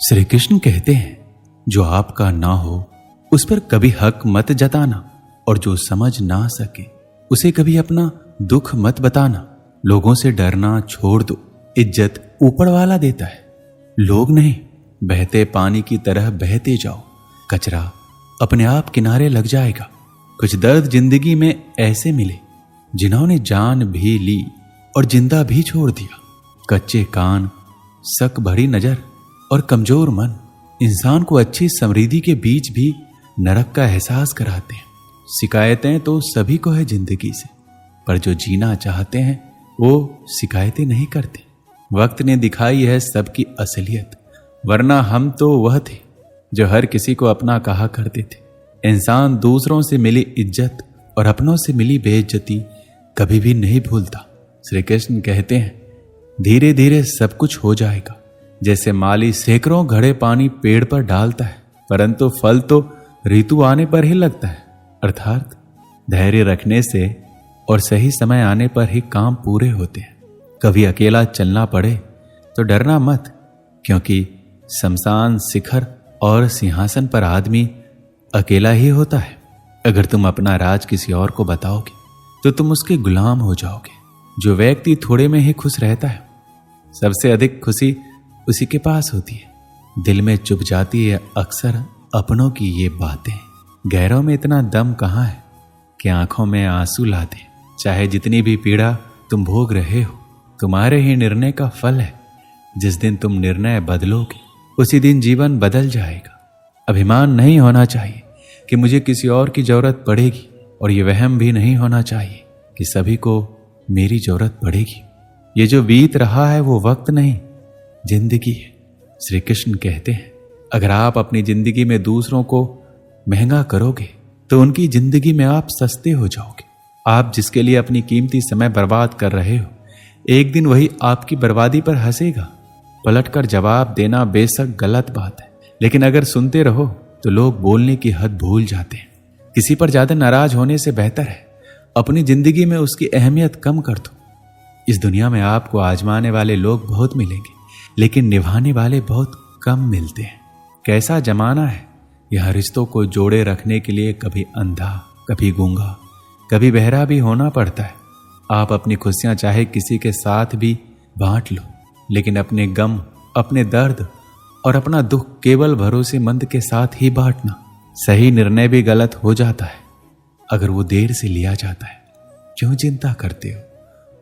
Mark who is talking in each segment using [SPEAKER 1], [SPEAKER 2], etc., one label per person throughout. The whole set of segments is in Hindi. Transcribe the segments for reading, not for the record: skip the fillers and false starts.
[SPEAKER 1] श्री कृष्ण कहते हैं, जो आपका ना हो उस पर कभी हक मत जताना, और जो समझ ना सके उसे कभी अपना दुख मत बताना। लोगों से डरना छोड़ दो, इज्जत ऊपर वाला देता है, लोग नहीं। बहते पानी की तरह बहते जाओ, कचरा अपने आप किनारे लग जाएगा। कुछ दर्द जिंदगी में ऐसे मिले जिन्होंने जान भी ली और जिंदा भी छोड़ दिया। कच्चे कान, शक भरी नजर और कमजोर मन इंसान को अच्छी समृद्धि के बीच भी नरक का एहसास कराते हैं। शिकायतें तो सभी को है जिंदगी से, पर जो जीना चाहते हैं वो शिकायतें नहीं करते। वक्त ने दिखाई है सबकी असलियत, वरना हम तो वह थे जो हर किसी को अपना कहा करते थे। इंसान दूसरों से मिली इज्जत और अपनों से मिली बेइज्जती कभी भी नहीं भूलता। श्री कृष्ण कहते हैं, धीरे धीरे सब कुछ हो जाएगा। जैसे माली सैकड़ों घड़े पानी पेड़ पर डालता है, परंतु फल तो ऋतु आने पर ही लगता है। अर्थात धैर्य रखने से और सही समय आने पर ही काम पूरे होते हैं। कभी अकेला चलना पड़े तो डरना मत, क्योंकि शमशान, शिखर और सिंहासन पर आदमी अकेला ही होता है। अगर तुम अपना राज किसी और को बताओगे तो तुम उसके गुलाम हो जाओगे। जो व्यक्ति थोड़े में ही खुश रहता है, सबसे अधिक खुशी उसी के पास होती है। दिल में चुप जाती है अक्सर अपनों की ये बातें। गैरों में इतना दम कहाँ है कि आंखों में आंसू ला दे। चाहे जितनी भी पीड़ा तुम भोग रहे हो, तुम्हारे ही निर्णय का फल है। जिस दिन तुम निर्णय बदलोगे उसी दिन जीवन बदल जाएगा। अभिमान नहीं होना चाहिए कि मुझे किसी और की जरूरत पड़ेगी, और ये वहम भी नहीं होना चाहिए कि सभी को मेरी जरूरत पड़ेगी। ये जो बीत रहा है वो वक्त नहीं, जिंदगी है। श्री कृष्ण कहते हैं, अगर आप अपनी जिंदगी में दूसरों को महंगा करोगे तो उनकी जिंदगी में आप सस्ते हो जाओगे। आप जिसके लिए अपनी कीमती समय बर्बाद कर रहे हो, एक दिन वही आपकी बर्बादी पर हंसेगा। पलटकर जवाब देना बेशक गलत बात है, लेकिन अगर सुनते रहो तो लोग बोलने की हद भूल जाते हैं। किसी पर ज्यादा नाराज होने से बेहतर है अपनी जिंदगी में उसकी अहमियत कम कर दो। इस दुनिया में आपको आजमाने वाले लोग बहुत मिलेंगे, लेकिन निभाने वाले बहुत कम मिलते हैं। कैसा जमाना है, यह रिश्तों को जोड़े रखने के लिए कभी अंधा, कभी गूंगा, कभी बहरा भी होना पड़ता है। आप अपनी खुशियां चाहे किसी के साथ भी बांट लो, लेकिन अपने गम, अपने दर्द और अपना दुख केवल भरोसेमंद के साथ ही बांटना। सही निर्णय भी गलत हो जाता है अगर वो देर से लिया जाता है। क्यों चिंता करते हो?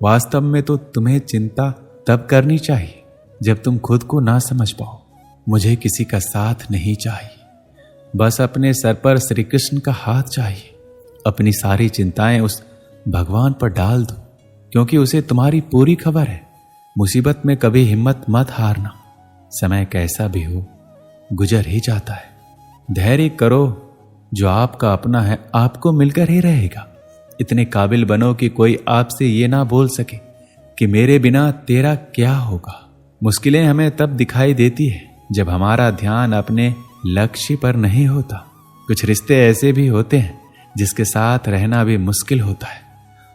[SPEAKER 1] वास्तव में तो तुम्हें चिंता तब करनी चाहिए जब तुम खुद को ना समझ पाओ। मुझे किसी का साथ नहीं चाहिए, बस अपने सर पर श्री कृष्ण का हाथ चाहिए। अपनी सारी चिंताएं उस भगवान पर डाल दो, क्योंकि उसे तुम्हारी पूरी खबर है। मुसीबत में कभी हिम्मत मत हारना। समय कैसा भी हो गुजर ही जाता है। धैर्य करो, जो आपका अपना है आपको मिलकर ही रहेगा। इतने काबिल बनो कि कोई आपसे ये ना बोल सके कि मेरे बिना तेरा क्या होगा। मुश्किलें हमें तब दिखाई देती है जब हमारा ध्यान अपने लक्ष्य पर नहीं होता। कुछ रिश्ते ऐसे भी होते हैं जिसके साथ रहना भी मुश्किल होता है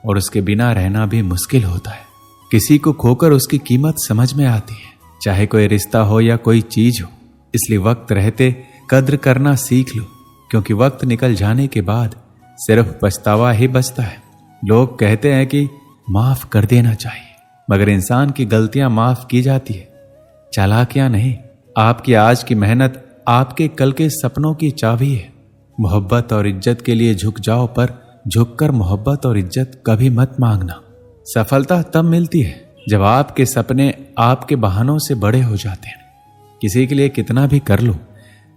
[SPEAKER 1] और उसके बिना रहना भी मुश्किल होता है। किसी को खोकर उसकी कीमत समझ में आती है, चाहे कोई रिश्ता हो या कोई चीज हो। इसलिए वक्त रहते कद्र करना सीख लो, क्योंकि वक्त निकल जाने के बाद सिर्फ पछतावा ही बचता है। लोग कहते हैं कि माफ कर देना चाहिए, मगर इंसान की गलतियां माफ की जाती है, चालाकियां नहीं। आपकी आज की मेहनत आपके कल के सपनों की चाबी है। मोहब्बत और इज्जत के लिए झुक जाओ, पर झुककर मोहब्बत और इज्जत कभी मत मांगना। सफलता तब मिलती है जब आपके सपने आपके बहानों से बड़े हो जाते हैं। किसी के लिए कितना भी कर लो,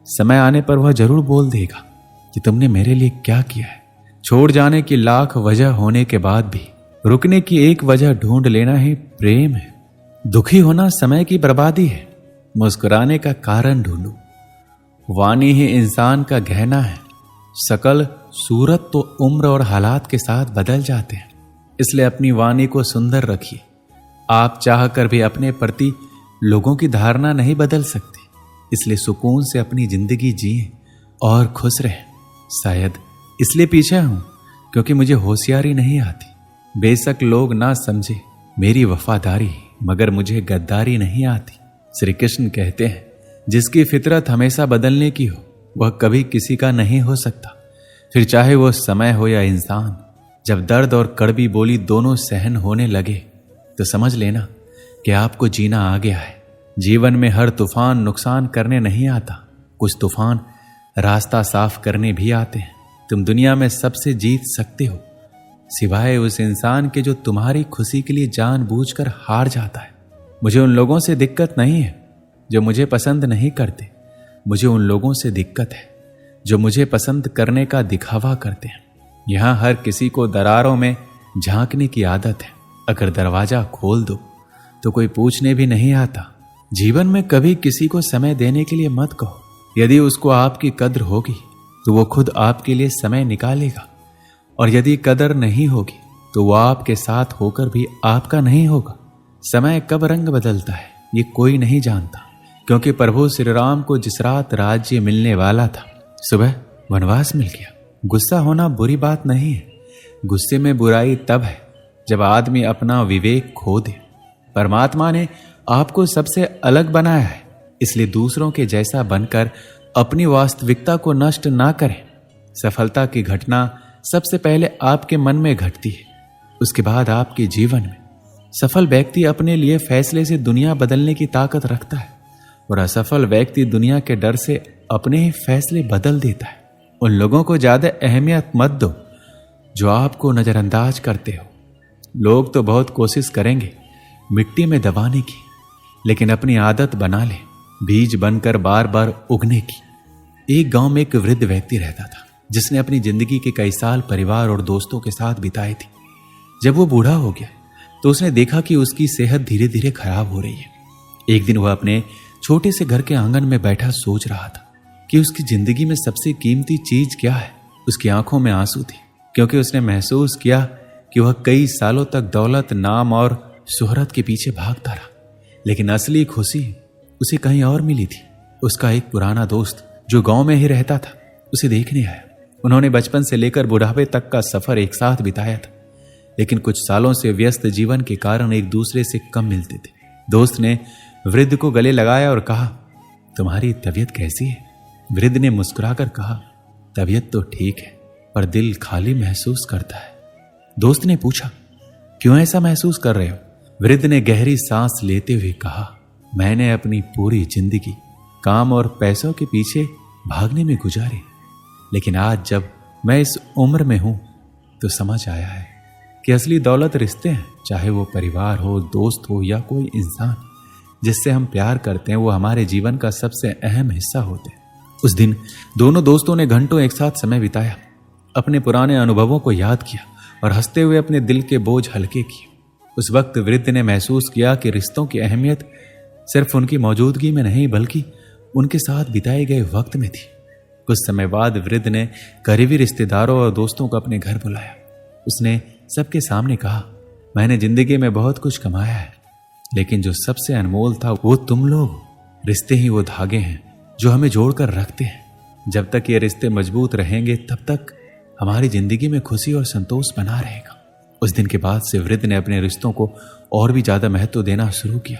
[SPEAKER 1] समय आने पर वह जरूर बोल देगा कि तुमने मेरे लिए क्या किया है। छोड़ जाने की लाख वजह होने के बाद भी रुकने की एक वजह ढूंढ लेना ही प्रेम है। दुखी होना समय की बर्बादी है, मुस्कुराने का कारण ढूंढो। वाणी ही इंसान का गहना है। शकल, सूरत तो उम्र और हालात के साथ बदल जाते हैं, इसलिए अपनी वाणी को सुंदर रखिए। आप चाहकर भी अपने प्रति लोगों की धारणा नहीं बदल सकते, इसलिए सुकून से अपनी जिंदगी जिए और खुश रहें। शायद इसलिए पीछे हूं क्योंकि मुझे होशियारी नहीं आती। बेशक लोग ना समझे मेरी वफादारी, मगर मुझे गद्दारी नहीं आती। श्री कृष्ण कहते हैं, जिसकी फितरत हमेशा बदलने की हो वह कभी किसी का नहीं हो सकता, फिर चाहे वो समय हो या इंसान। जब दर्द और कड़वी बोली दोनों सहन होने लगे तो समझ लेना कि आपको जीना आ गया है। जीवन में हर तूफान नुकसान करने नहीं आता, कुछ तूफान रास्ता साफ करने भी आते हैं। तुम दुनिया में सबसे जीत सकते हो सिवाय उस इंसान के जो तुम्हारी खुशी के लिए जानबूझकर हार जाता है। मुझे उन लोगों से दिक्कत नहीं है जो मुझे पसंद नहीं करते, मुझे उन लोगों से दिक्कत है जो मुझे पसंद करने का दिखावा करते हैं। यहां हर किसी को दरारों में झांकने की आदत है, अगर दरवाजा खोल दो तो कोई पूछने भी नहीं आता। जीवन में कभी किसी को समय देने के लिए मत कहो, यदि उसको आपकी कद्र होगी तो वो खुद आपके लिए समय निकालेगा, और यदि कदर नहीं होगी तो वो आपके साथ होकर भी आपका नहीं होगा। समय कब रंग बदलता है ये कोई नहीं जानता, क्योंकि प्रभु श्री राम को जिस रात राज्य मिलने वाला था सुबह वनवास मिल गया। गुस्सा होना बुरी बात नहीं है, गुस्से में बुराई तब है जब आदमी अपना विवेक खो दे। परमात्मा ने आपको सबसे अलग बनाया है, इसलिए दूसरों के जैसा बनकर अपनी वास्तविकता को नष्ट ना करें। सफलता की घटना सबसे पहले आपके मन में घटती है, उसके बाद आपके जीवन में। सफल व्यक्ति अपने लिए फैसले से दुनिया बदलने की ताकत रखता है, और असफल व्यक्ति दुनिया के डर से अपने ही फैसले बदल देता है। उन लोगों को ज्यादा अहमियत मत दो जो आपको नजरअंदाज करते हो। लोग तो बहुत कोशिश करेंगे मिट्टी में दबाने की, लेकिन अपनी आदत बना ले बीज बनकर बार बार उगने की। एक गांव में एक वृद्ध व्यक्ति रहता था जिसने अपनी जिंदगी के कई साल परिवार और दोस्तों के साथ बिताए थे। जब वो बूढ़ा हो गया तो उसने देखा कि उसकी सेहत धीरे धीरे खराब हो रही है। एक दिन वह अपने छोटे से घर के आंगन में बैठा सोच रहा था कि उसकी जिंदगी में सबसे कीमती चीज क्या है। उसकी आंखों में आंसू थे, क्योंकि उसने महसूस किया कि वह कई सालों तक दौलत, नाम और शोहरत के पीछे भागता रहा, लेकिन असली खुशी उसे कहीं और मिली थी। उसका एक पुराना दोस्त जो गांव में ही रहता था उसे देखने आया। उन्होंने बचपन से लेकर बुढ़ापे तक का सफर एक साथ बिताया था, लेकिन कुछ सालों से व्यस्त जीवन के कारण एक दूसरे से कम मिलते थे। दोस्त ने वृद्ध को गले लगाया और कहा, तुम्हारी तबीयत कैसी है? वृद्ध ने मुस्कुराकर कहा, तबीयत तो ठीक है, पर दिल खाली महसूस करता है। दोस्त ने पूछा, क्यों ऐसा महसूस कर रहे हो? वृद्ध ने गहरी सांस लेते हुए कहा, मैंने अपनी पूरी जिंदगी काम और पैसों के पीछे भागने में गुजारी, लेकिन आज जब मैं इस उम्र में हूं तो समझ आया है कि असली दौलत रिश्ते हैं, चाहे वो परिवार हो, दोस्त हो या कोई इंसान जिससे हम प्यार करते हैं, वो हमारे जीवन का सबसे अहम हिस्सा होते हैं। उस दिन दोनों दोस्तों ने घंटों एक साथ समय बिताया, अपने पुराने अनुभवों को याद किया और हंसते हुए अपने दिल के बोझ हल्के किए। उस वक्त वृद्ध ने महसूस किया कि रिश्तों की अहमियत सिर्फ उनकी मौजूदगी में नहीं बल्कि उनके साथ बिताए गए वक्त में थी। कुछ समय बाद वृद्ध ने करीबी रिश्तेदारों और दोस्तों को अपने घर बुलाया। उसने सबके सामने कहा, मैंने जिंदगी में बहुत कुछ कमाया है, लेकिन जो सबसे अनमोल था वो तुम लोग। रिश्ते ही वो धागे हैं जो हमें जोड़कर रखते हैं। जब तक ये रिश्ते मजबूत रहेंगे तब तक हमारी जिंदगी में खुशी और संतोष बना रहेगा। उस दिन के बाद से वृद्ध ने अपने रिश्तों को और भी ज्यादा महत्व देना शुरू किया।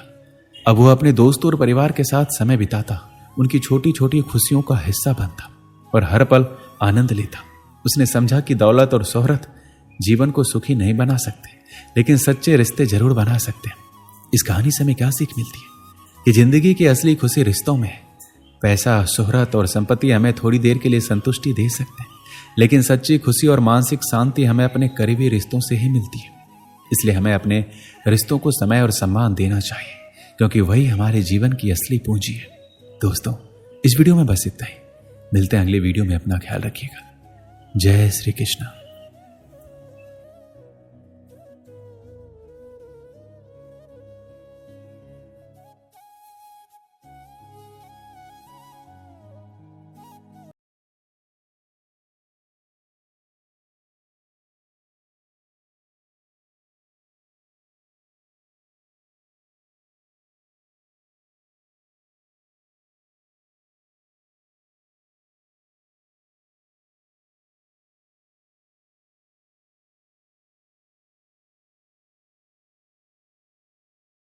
[SPEAKER 1] अब वो अपने दोस्तों और परिवार के साथ समय बिताता, उनकी छोटी छोटी खुशियों का हिस्सा बनता और हर पल आनंद लेता। उसने समझा कि दौलत और शोहरत जीवन को सुखी नहीं बना सकते, लेकिन सच्चे रिश्ते जरूर बना सकते हैं। इस कहानी से हमें क्या सीख मिलती है कि जिंदगी की असली खुशी रिश्तों में है। पैसा, शोहरत और संपत्ति हमें थोड़ी देर के लिए संतुष्टि दे सकते हैं, लेकिन सच्ची खुशी और मानसिक शांति हमें अपने करीबी रिश्तों से ही मिलती है। इसलिए हमें अपने रिश्तों को समय और सम्मान देना चाहिए, क्योंकि वही हमारे जीवन की असली पूंजी है। दोस्तों, इस वीडियो में बस इतना ही। मिलते हैं अगले वीडियो में। अपना ख्याल रखिएगा। जय श्री कृष्ण।